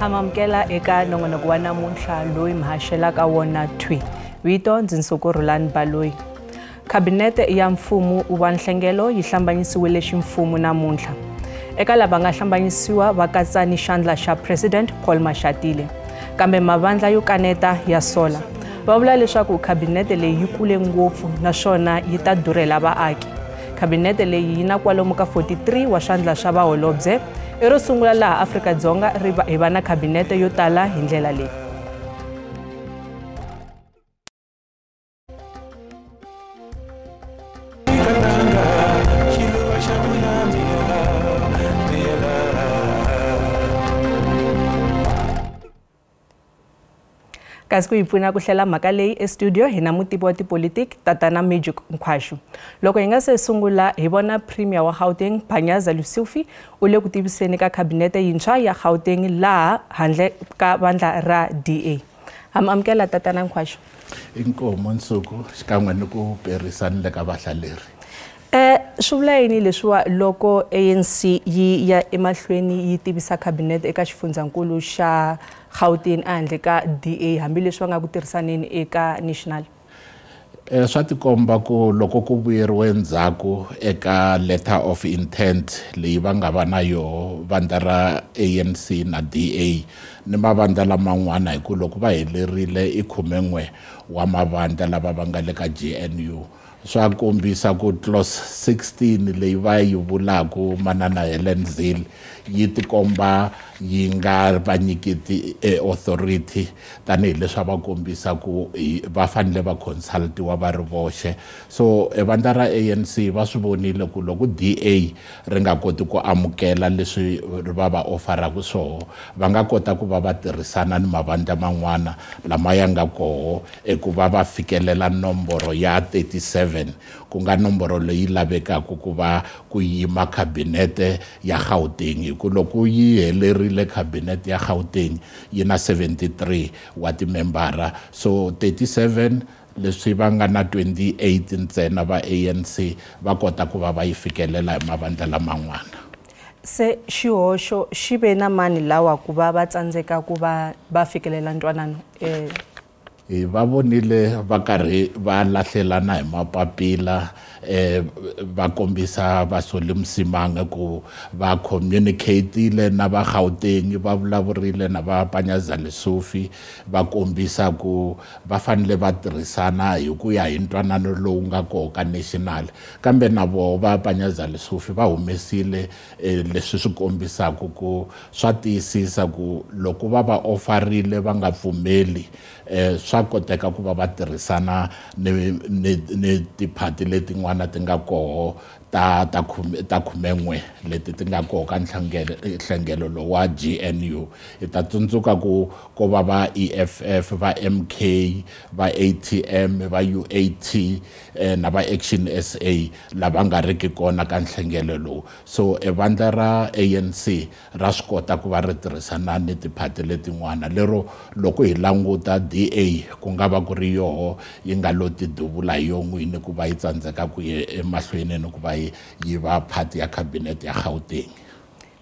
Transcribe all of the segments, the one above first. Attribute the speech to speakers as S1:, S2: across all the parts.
S1: Hamamkela eka nongonoko wa namuntlha loyi mhashelaka wona thwi. Vito ndzi Nsukurulani Baloyi. Kabinete ya mfumo wa nhlengelo yi hlambanyisiwile ximfumo namuntlha. Eka lava nga hlambanyisiwa va katsa ni xandla xa President Paul Mashatile. Kambe mavandla yo kaneta ya sola. Va vula leswaku kabinete leyi yi kule ngopfu naswona yi ta durhela vaaki. Kabinete leyi yi na kwalomu ka 43 wa xandla xa vaholobye. Ero sungula laha Afrika-Dzonga hi va na kabinete yo tala hi ndlela leyi. Kasi ku ipfuna ku hlela mhaka leyi estudio hi na mutivi wa tipolitiki Tatana Magic Nkhwashu. Loko hi nga se sungula hi vona Premier wa Gauteng Panyaza Lesufi u le ku tiviseni ka kabinete yintshwa ya Gauteng laha handle ka vandla ra DA. Hamamkela Tatana Nkhwashu.
S2: Inkomo Nsuku xikan'we ni ku perisana le ka vahlaleri.
S1: Swi vula yini leswiwa loko ANC yi ya emahlweni yi tivisa kabinete eka xifundzankulu xa Gauteng handle ka DA hambileswi va nga ku tirhisaneni eka national?
S2: Swa tikomba ku loko ku vuyeriwe ndzhaku eka letter of intent leyi va nga va na yo vandla ra ANC na DA ni mavandla laman'wana hi ku loko va helerile i 11 wa mavandla lava va nga le ka GNU. Swa kombisa ku clause 16 leyi va yi vulaku manana Helen Zille yi tikomba yi nga va nyiketi authority tanihi leswi va kombisa ku va fanele va consultiwa va ri voxe. So vandla ra ANC va swi vonile ku loko DA ri nga koti ku amukela leswi va offeraku swoho va nga kota ku va tirhisana ni mavandla man'wana lama ya nga koho eku va fikelela nomboro ya 37 ku nga nomboro leyi lavekaku ku va ku yima kabinete ya Gauteng hi ku loko yi helerile kabinete ya Gauteng yi na 73 wa timembara, so 37 leswi va nga na 28 ntsena va ANC va kota ku va yi fikelela hi mavandla laman'wana.
S1: Se xihoxo xi ve na mani lawa ku va tsandzeka ku va fikelela ntwanano?
S2: Va vonile va karhi va lahlelana hi mapapila va kombisa va Solly Msimanga ku va communicateile na va Gauteng va vulavurile na va Panyaza Lesufi va kombisa ku va fanele va tirhisana hi ku ya hi ntwanano lowu nga koho ka national, kambe na vo va Panyaza Lesufi va humesile leswi swi kombisaku ku swa tiyisisa ku loko va offerile va nga pfumeli swa koteka ku va tirhisana ni tiphathi letin'wana ti nga koho ta 11 leti ti nga koho ka nhlengelo lowu wa GNU. Hi ta tsundzuka ku ko va EFF va MK va ATM va UAT na va Action SA lava nga riki kona ka nhlengelo lowu. So vandla ra ANC ra swi kota ku va ri tirhisana ni tiphathi letin'wana lero loko hi languta DA ku nga va ku ri yoho yi nga lo tiduvula hi yo n'wini ku va yi tsandzeka ku ya emahlweni ni ku va yi va phati ya kabinete ya Gauteng.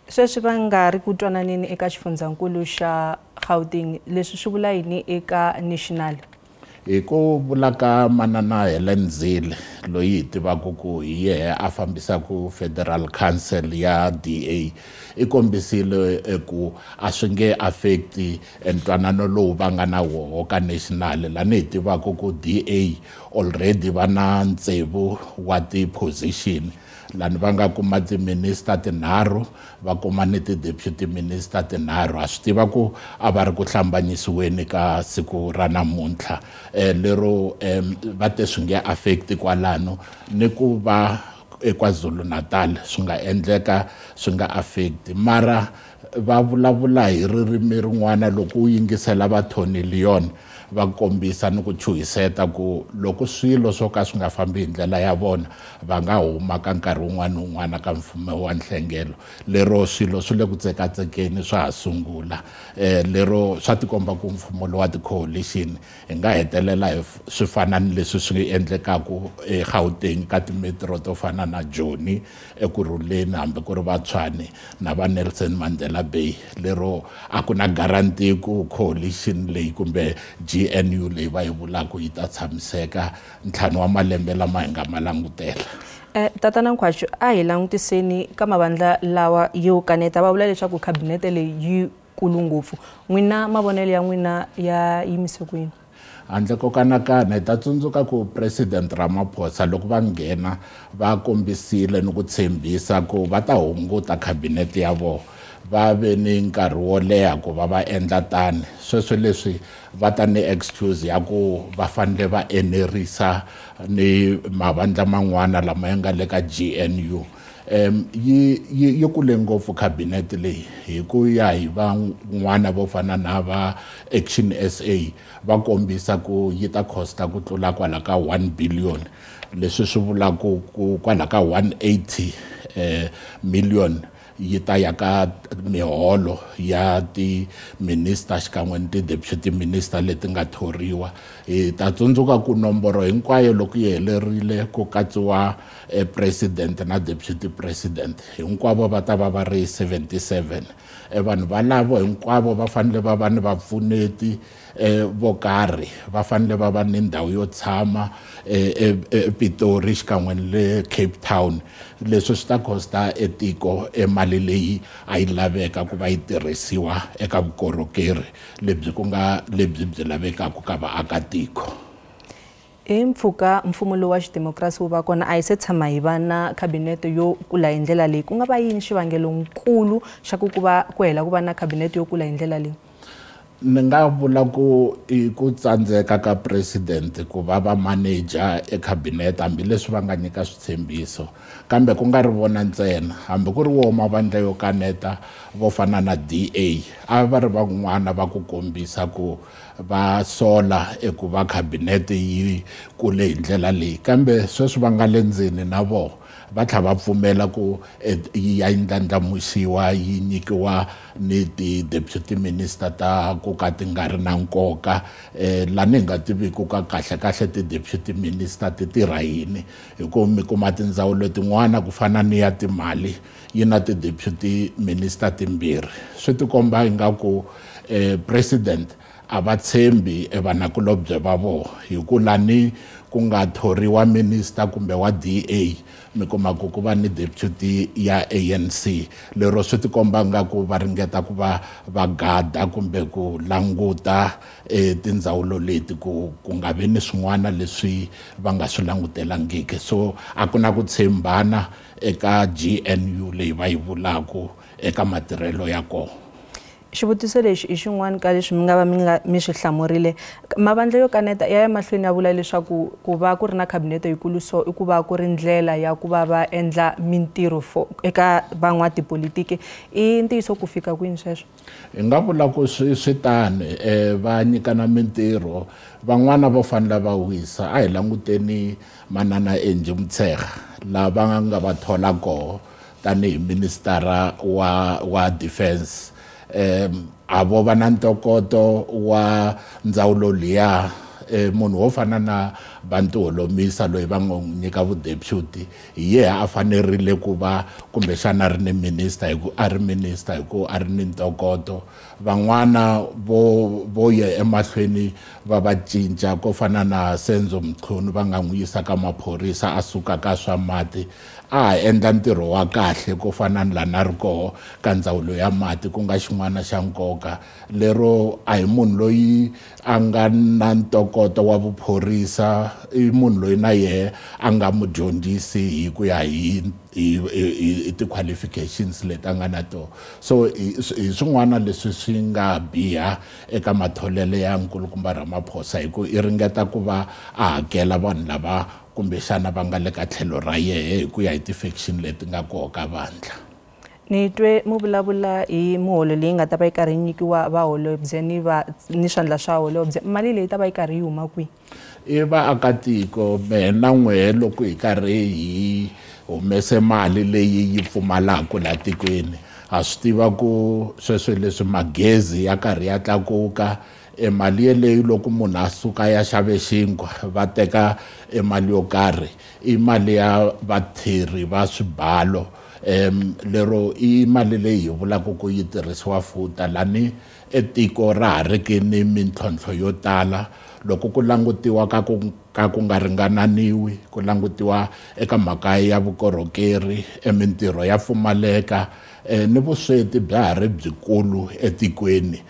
S1: Sweswi va nga ri ku twananeni eka xifundzankulu xa Gauteng, leswi swi vula yini eka national?
S2: Hi ku vula ka manana Helen Zille loyi hi tivaku ku hi yehe a fambisaku Federal Council ya DA i kombisile ku a swi nge affecti ntwanano lowu va nga na woho ka national lani hi tivaku ku DA already va na ntsevu wa ti-position lani va nga kuma ti-minister tinharhu va kuma ni ti-deputy minister tinharhu. A swi tiva ku a va ri ku hlambanyisiweni ka siku ra namuntlha lero va te swi nge affecti kwalano ni ku va eKwaZulu Natal swi nga endleka swi nga affecti, mara va vulavula hi ririmi rin'wana loko u yingisela va Tony Leon va kombisa ni ku chuhiseta ku loko swilo swo ka swi nga fambi hi ndlela ya vona va nga huma ka nkarhi wun'wana na wun'wana ka mfumo wa nhlengelo lero swilo swi le ku tsekatsekeni swa ha sungula lero swa tikomba ku mfumo wa ti-coalition hi nga hetelela swi fana ni leswi swi endlekaku eGauteng ka timetro to fana na Joni ekurhuleni hambi ku ri vaTshwane na va Nelson Mandela Bay lero a ku na guarantee ku coalition leyi kumbe GNU leyi va yi vulaka yi ta tshamiseka ntlhanu wa malembe lama hi nga ma langutela.
S1: Tatana Nkhwashu a hi langutiseni ka mavandla lawa yo kaneta va vula leswaku kabinete leyi yi kulu ngopfu n'wina mavonelo ya n'wina ya yimise kwini?
S2: Handle ko kanakana hi ta tsundzuka ku President Ramaphosa loko va nghena va kombisile ni ku tshembisa ku va ta hunguta kabinete ya vona va ve ni nkarhi wo leha ku va endla tani sweswo leswi va ta ni excuse ya ku va fanele va enerisa ni mavandla man'wana lama ya nga le ka GNU yi kule ngopfu cabinet leyi hi ku ya hi van'wana vo fana na va Action SA va kombisa ku yi ta costa ku tlula kwala ka 1 billion leswi swi vula ku kwala ka 180 million yi ta ya ka miholo ya ti-minister xikan'we ni ti-deputy minister leti nga thoriwa hi ta tsundzuka ku nomboro hinkwayo loko yi helerile ku katsiwa president na deputy president hinkwavo va ta va ri 77 vanhu valavo hinkwavo va fanele va va ni vapfuneti vo karhi va fanele va va ni ndhawu yo tshama ePitori xikan'we le Cape Town leswi swi ta costa etiko mali leyi a yi laveka ku va yi tirhisiwa eka vukorhokeri lebyi byi lavekaka ka vaakatiko.
S1: Mpfhuka mfumo lowu wa xidemokirasi wu va kona a yi se tshama hi va na kabinete yo kula hi ndlela leyi ku nga va yini xivangelonkulu xa ku hela ku va na kabinete yo kula hi ndlela leyi?
S2: Ni nga vula ku i ku tsandzeka ka president ku va manager cabinet hambileswi va nga nyika switshembiso kambe ku nga ri vona ntsena hambi ku ri wo mavandla yo kaneta vo fana na DA a va ri van'wana va ku kombisa ku va sola eku va cabinet yi kule hi ndlela leyi kambe sweswi va nga le ndzeni na vona va tlha va pfumela ku yi ndlandlamuxiwa yi nyikiwa ni ti-deputy minister ta ku ka ti nga ri na nkoka lani hi nga tiviki ka kahle ti-deputy minister ti tirha yini hikuva mi kuma tindzawulo tin'wana ku fana ni ya timali yi na ti-deputy minister timbirhi swi tikomba ingaku president a va tshembi vanakulobye va vona hi ku lani ku nga thoriwa minister kumbe wa DA mi kuma ku va ni deputy ya ANC lero swi tikomba ngaku va ringeta ku va gada kumbe ku languta tindzawulo leti ku nga vi ni swin'wana leswi va nga swi langutelangiki so a ku na ku tshembana eka GNU leyi va yi vulaku eka matirhelo ya kona.
S1: Xivutiso lexi I xin'wana ka leswi mi swi hlamurile mavandla yo kaneta ya mahlweni ya vula leswaku ku va ku ri na kabinete yikulu so I ku va ku ri ndlela ya ku va va endla mintirho eka van'watipolitiki I ntiyiso ku fika kwini sweswo?
S2: Hi nga vula ku swi tani va nyikana mintirho van'wana vo fanele va wisa a hi languteni manana Angie Motshekga lava nga va thola koho tanihi ministara wa defense avo va na ntokoto wa ndzawulo liya munhu wo fana na Bantu Holomisa loyi va ngo nyika vudeputy hi yena a fanerile ku va kumbexana ri ni minister hi ku a ri minister hi ku a ri ni ntokoto van'wana vo ya emahlweni va va cinca ko fana na Senzo Mchunu va nga n'wi yisa ka maphorisa a suka ka swa mati a endla ntirho wa kahle ko fana na lana ri koho ka ndzawulo ya mati ku nga xin'wana xa nkoka lero a hi munhu loyi a nga na ntokoto wa vuphorisa I munhu loyi na yehe a nga mudyondzisi hi ku ya hi ti-qualifications leti a nga na to so hi swin'wana leswi swi nga biha eka matholele ya nkulukumba Ramaphosa hi ku I ringeta ku va a hakela vanhu lava kumbexana va nga le ka tlhelo ra yehe hi ku ya hi ti-faction leti nga koho ka vandla.
S1: Ni twe mu vulavula hi muholo leyi nga ta va yi karhi yi nyikiwa vaholobye ni swandla swa holobye. Mali leyi ta va yi karhi yi huma kwihi?
S2: I vaakatiko mehe na n'wehe loko hi karhi hi humese mali leyi yi pfumalaka laha tikweni ha swi tiva ku sweswo leswi magezi ya karhi ya tlakuka mali yeleyo loko munhu a suka ya xave xinkwa va teka mali yo karhi i mali ya vatirhi va swibalo lero i mali leyi hi vulaka ku yi tirhisiwa futa lani etiko ra ha riki ni mintlhontlho yo tala loko ku langutiwa ka ku nga ringananiwi ku langutiwa eka mhaka ya vukorhokeri mintirho ya pfumaleka ni vusweti bya ha ri byikulu etikweni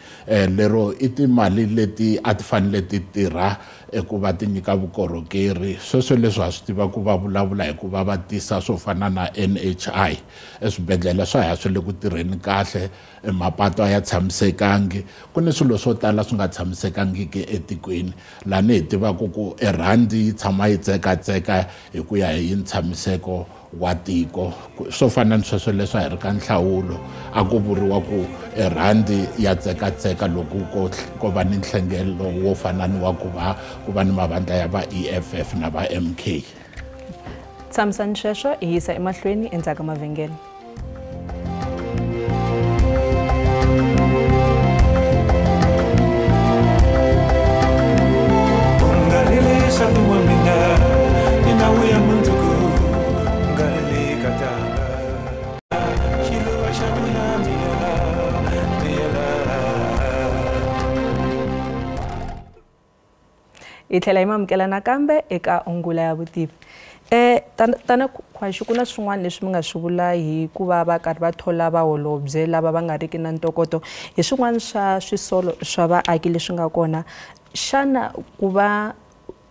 S2: lero i timali leti a ti fanele ti tirha ku va ti nyika vukorhokeri sweswo leswi ha swi tiva ku va vulavula hi ku va va tisa swo fana na NHI eswibedhlele swa ha swi le ku tirheni kahle mapatu a ya tshamisekangi ku ni swilo swo tala swi nga tshamisekangiki etikweni lani hi tivaka ku rhandi yi tshama yi tsekatseka hi ku ya hi ntshamiseko wa tiko swo fana ni sweswo leswi hi ri ka nhlawulo a ku vuriwa ku rhandi ya tsekatseka loko ko va ni nhlengelo wo fana ni wa ku va ni mavandla ya va EFF na va MK.
S1: Tshamisani sweswo hi yisa emahlweni endzhaku ka mavhengele. Hi tlhela hi mamukela nakambe eka ungula ya vutivi. Tana Khwaxi ku na swin'wana leswi mi nga swi vula hi ku va va karhi va thola vaholobye lava va nga riki na ntokoto hi swin'wana swa swisolo swa vaaki leswi nga kona. Xana ku va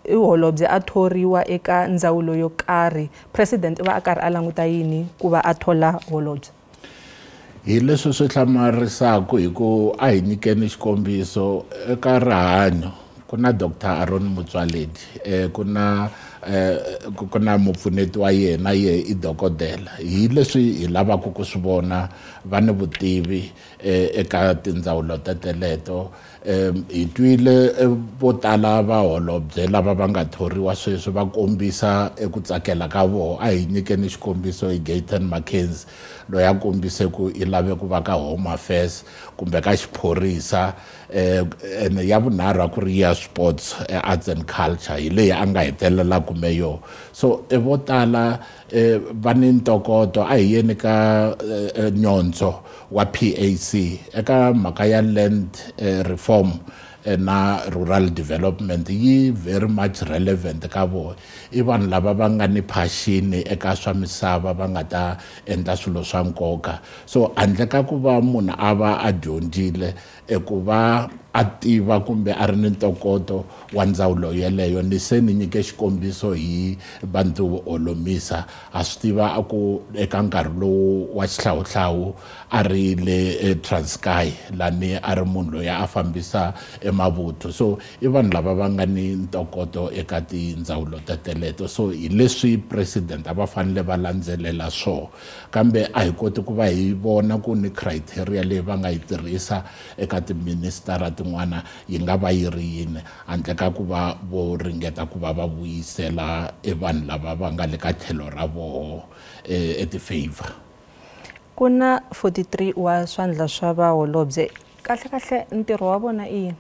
S1: holobye a thoriwa eka ndzawulo yo karhi president va a karhi a languta yini ku va a thola holobye?
S2: Hi leswi swi hlamarisaka hi ku a hi nyikeni xikombiso eka rihanyo ku na Dr. Aaron Motsoaledi ku na mupfuneti wa yena i dokodela hi leswi hi lavaka ku swi vona va ni vutivi eka tindzawulo teleto hi twile vo tala vaholobye lava va nga thoriwa sweswi va kombisa eku tsakela ka vona a hi nyikeni xikombiso hi Gayton Mackenzie loyi a kombise ku i lave ku va ka Home Affairs kumbe ka xiphorisa ya vunharhu ku ri ya sports arts and culture hi leyi a nga hetelela kume yo so vo tala va ni ntokoto a hi yeni ka nyondzo wa PAC eka mhaka ya land reform na rural development yi very much relevant ka vona i vanhu lava va nga ni passion eka swa misava va nga ta endla swilo swa nkoka so handle ka ku va munhu a va a dyondzile ku va a tiva kumbe a ri ni ntokoto wa ndzawulo yeleyo ni se ni nyike xikombiso hi Bantu Olomisa a swi tiva a ku eka nkarhi lowu wa xihlawuhlawu a ri le Transkei lani a ri munhu loyi a fambisa emavuthu so i vanhu lava va nga ni ntokoto eka tindzawulo teleto so hi leswi president a va fanele va landzelela swo kambe a hi koti ku va hi vona ku ni criteria leyi va nga yi tirhisa eka tiministara tin'wana yi nga va yi ri yini handle ka ku va vo ringeta ku va va vuyisela vanhu lava va nga le ka tlhelo ra voho favor.
S1: Ku na 43 wa swandla swa vaholobye kahle ntirho wa vona i yini?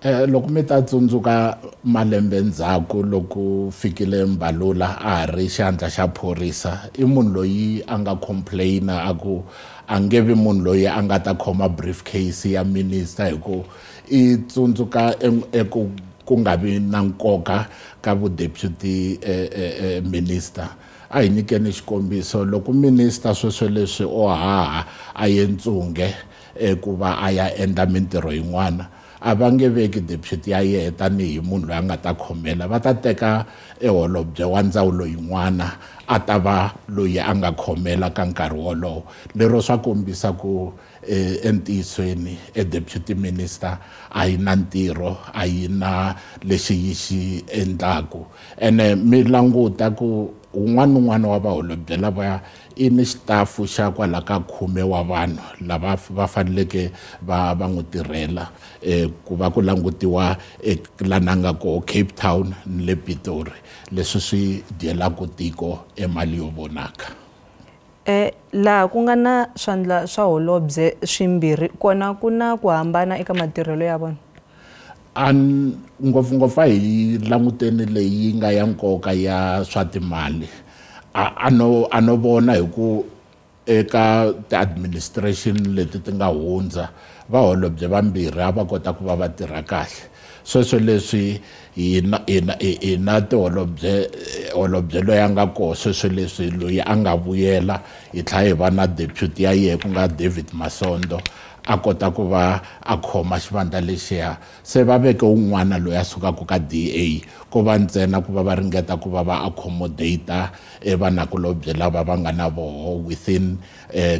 S2: Loko mi ta tsundzuka malembe ndzhaku loko fikile Mbalula a ri xandla xa phorisa i munhu loyi a nga complaina a ku a nge vi munhu loyi a nga ta khoma briefcase ya minister hi ku i tsundzuka ku nga vi na nkoka ka vu deputy minister a hi nyikeni xikombiso loko minister sweswo leswi haha a yentsunge ku va a ya endla mintirho yin'wana a va nge veki deputy ya yena tanihi munhu loyi a nga ta khomela va ta teka holobye wa ndzawulo yin'wana a ta va loyi a nga khomela ka nkarhi wolowo lero swa kombisa ku entiyisweni deputy minister a yi na ntirho a yi na lexi yi xi endlaku ene mi languta ku un'wana wa vaholobye lava i ni xitafu xa kwala ka 10 wa vanhu lava va faneleke va n'wi tirhela ku va ku langutiwa lananga ko Cape Town ni le Pitori leswi swi dyelaka tiko emali yo vonaka.
S1: Laha ku nga na swandla swa holobye swimbirhi kona ku na ku hambana eka matirhelo ya vona.
S2: Ngopfungopfu hi languteni leyi nga ya nkoka ya swa timali ano vona hi ku eka ti-administration leti ti nga hundza vaholobye vambirhi a va kota ku va va tirha kahle sweswo leswi hina holobye loyi a nga koho sweswo leswi loyi a nga vuyela hi tlhela hi va na deputy ya yehe ku nga David Masondo a kota ku va a khoma xivandla lexiya se va veke un'wana loyi a sukaka ka DA ko va ntsena ku va va ringeta ku va va accommodate vanakulobye lava va nga na voho within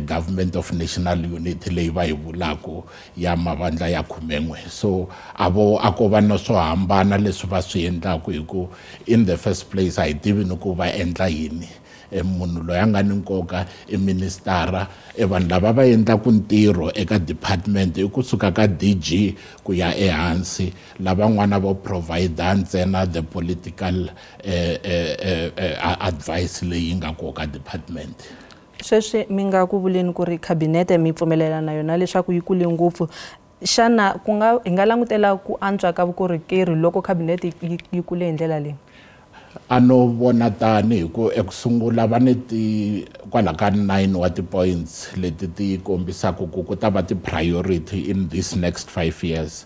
S2: government of national unity leyi va yi vulaku ya mavandla ya 11 so a ko va na swo hambana leswi va swi endlaku hi ku in the first place a hi tivi ni ku va endla yini munhu loyi a nga ni nkoka ministara vanhu lava va endlaku ntirho eka department i kusuka ka DG ku ya ehansi lavan'wana vo provide ntsena the political advice leyi nga koho ka department.
S1: Sweswi mi nga ku vuleni ku ri cabinet mi pfumelelana na yona leswaku yi kule ngopfu xana hi nga langutela ku antswa ka vukorhokeri loko cabinet yi kule hi ndlela leyi?
S2: Ano vona tani hi ku ekusungula va ni kwala ka 9 wa ti-points leti ti kombisaka ku ta va ti-priority in this next 5 years.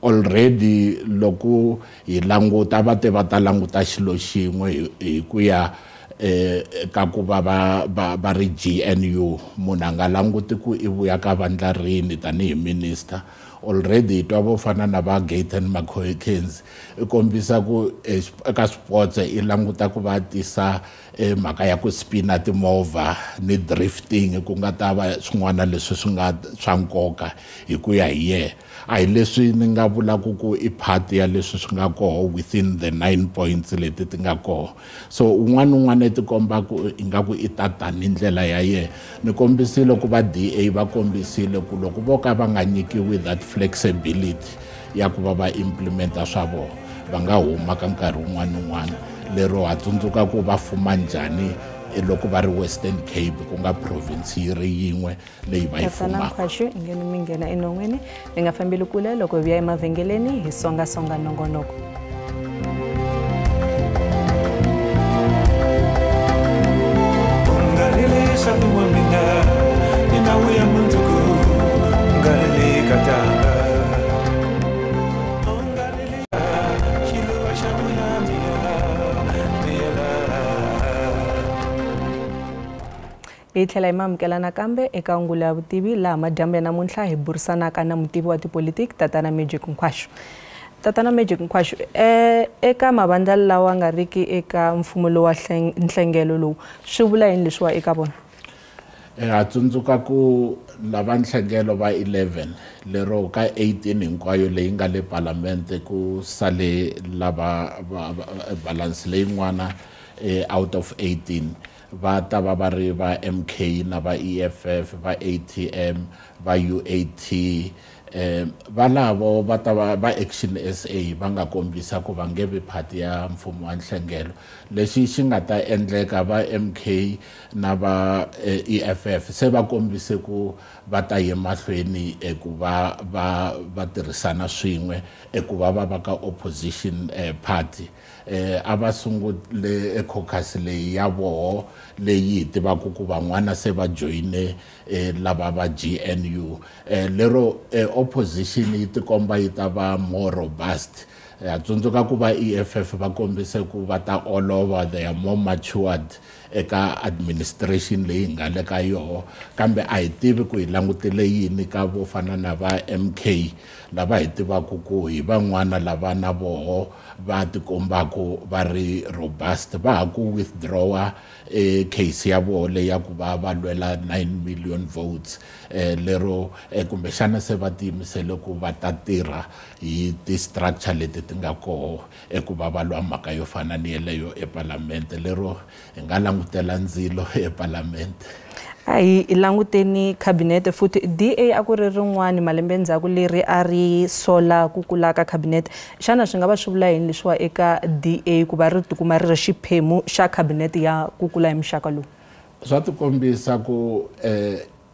S2: Already loko hi languta va ta languta xilo xin'we hi ku ya ka ku va ri GNU munhu a nga languti ku i vuya ka vandla rini tanihi minister. Already twa vo fana na va Gayton McCoykins i kombisa ku eka sports i languta ku va tisa mhaka ya ku spina timovha ni drifting ku nga ta va swin'wana leswi swi nga swa nkoka hi ku ya hi yehe a hi leswi ni nga vulaku ku i part ya leswi swi nga koho within the 9 points leti ti nga koho so un'wana ti kombaku ingaku i tatani ndlela ya yehe ni kombisile ku va DA va kombisile ku loko vo ka va nga nyikiwi that flexibility ya ku va implementa swa vona va nga huma ka nkarhi wun'wana lero ha tsundzuka ku va fuma njhani loko va ri Western Cape ku nga province yi ri yin'we leyi va yi fumaka.
S1: Mi nghena enon'wini mi nga fambeli kule loko hi vuya emavhengeleni hi songasonga nongonoko. Hi tlhela hi mamukela nakambe eka Ngulo ya Vutivi laha madyambu ya namuntlha hi burisanaka na mutivi wa tipolitiki Tatana Magic Nkwashu. Tatana Magic Nkwashu, eka mavandla lawa nga riki eka mfumo lowa nhlengelo lowu swi vula yini leswiwa eka vona?
S2: Ha tsundzuka ku lava nhlengelo va 11 lero ka 18 hinkwayo leyi nga le parliament ku sale lava balance leyin'wana out of 18 va ta va ri va MK na va EFF va ATM va UAT va lavo va ta va Action SA va nga kombisa ku va nge vi phati ya mfumo wa nhlengelo lexi xi nga ta endleka va MK na va EFF se va kombise ku va ta ye mahlweni ku va tirhisana swin'we ku va ka opposition party a va sungule caucus leyi ya voho leyi tivaku ku van'wana se va joine lava va GNU lero opposition yi tikomba yi ta va more robust tsundzuka ku va EFF va kombise ku va ta all over they are more matured eka administration leyi nga le ka yoho kambe a hi tivi ku hi langutile yini ka vo fana na va MK lava hi tivaku ku hi van'wana lava na voho va tikombaku va ri robust va ha ku withdrawa case ya voho leyi ya ku va lwela 9 million votes lero kumbexana se va tiyimisele ku va ta tirha hi ti-structure leti ti nga koho ku va lwa mhaka yo fana ni yeleyo eparlamente lero hi nga langutela ndzilo eParliament.
S1: Hi languteni cabinet futhi DA a ku ri rin'wana malembe endzhaku leri a ri sola ku kula ka cabinet. Xana swi nga va swi vula yini leswiwa eka DA ku va ri tikuma ri ri xiphemu xa cabinet ya ku kula hi muxaka lowu?
S2: Swa tikombisa ku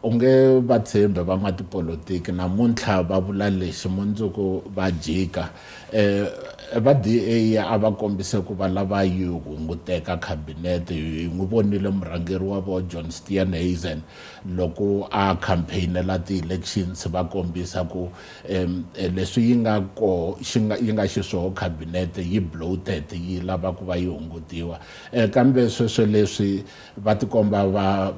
S2: unge va tshembe van'watipolitiki namuntlha va vula lexi mundzuku va jika. Va DA a va kombise ku va lava yi hunguteka cabinet. Hi n'wi vonile murhangeri wa vo John Steenhuisen loko a campaignela ti-elections va kombisa ku leswi yi nga xiswoho cabinet yi bloated yi lava ku va yi hungutiwa. Kambe sweswo leswi va tikomba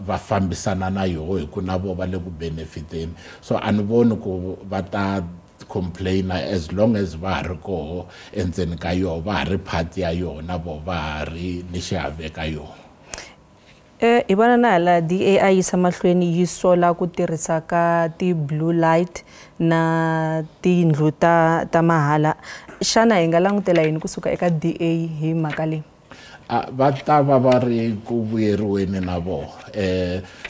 S2: va fambisana na yoho hi ku na vo va le ku benefiteni. So a ni voni ku va ta complain as long as va ha ri koho endzeni ka yoho, va ha ri part ya yona, vo va ha ri ni xiave ka yona.
S1: Hi vona na hala DA a yisa mahlweni yi sola ku tirhisa ka ti-blue light na tiyindlu ta mahala. Xana hi nga langutela yini kusuka eka DA hi mhaka leyi?
S2: Va ta va ri ku vuyeriweni na vona.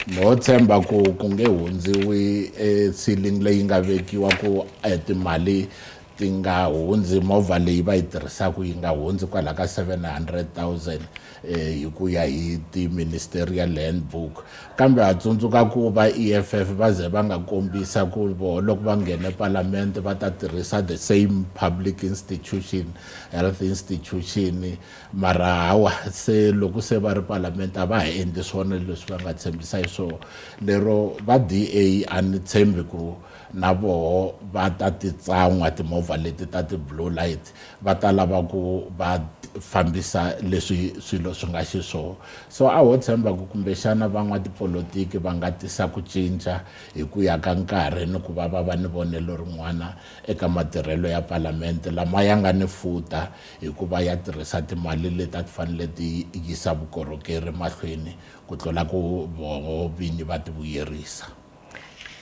S2: No tshemba ku nge hundziwi ceiling leyi nga vekiwa ku timali ti nga hundzi movha leyi va yi tirhisaka yi nga hundzi kwala ka 700,000 hi ku ya hi ti-ministerial handbook. Kambe ha tsundzuka ku va EFF va ze va nga kombisa ku loko va nghene Parliament va ta tirhisa the same public institution, health institution, mara hawa se loko se va ri Parliament a va ha endli swona leswi va nga tshembisa hi swona. Lero va DA a ni tshembi ku na voho va ta ti tsan'wa timovha leti ta ti-blue light, va ta lava ku va fambisa leswi swilo swi nga xiswona. So a ho tshemba ku kumbexana van'watipolitiki va nga tisa ku cinca hi ku ya ka nkarhi ni ku va ni vonelo rin'wana eka matirhelo ya Parliament lama ya nga ni futa hi ku va ya tirhisa timali leti a ti fanele ti yisa vukorhokeri mahlweni ku tlula ku voho vinyi va ti vuyerisa.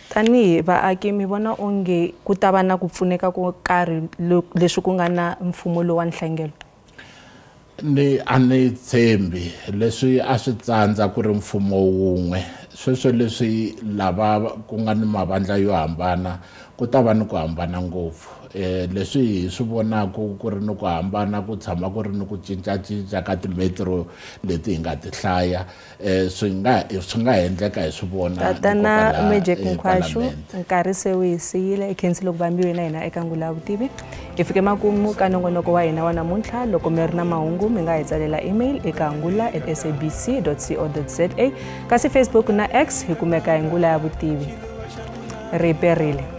S1: Tanihi vaaki mi vona onge ku ta va na ku pfuneka ko karhi leswi ku nga na mfumo lowa nhlengelo?
S2: A ni tshembi leswi a swi tsandza ku ri mfumo wun'we. Sweswo leswi lava ku nga ni mavandla yo hambana ku ta va ni ku hambana ngopfu. Leswi hi swi vonaka ku ri ni ku hambana ku tshama ku ri ni ku cincacinca ka timetro leti hi nga ti hlaya. Swi nga endleka hi swi vona.
S1: Tatana Major Nkwashu, nkarhi se wu hi siyile. Khensile ku vambiwe na hina eka Ngula ya Vutivi. Hi fike makumu ka nongonoko wa hina wa namuntlha. Loko mi ri na mahungu mi nga hi tsalela email eka ngula@sabc.co.za kasi Facebook na X hi kumeka hi Ngula ya Vutivi. Riperile.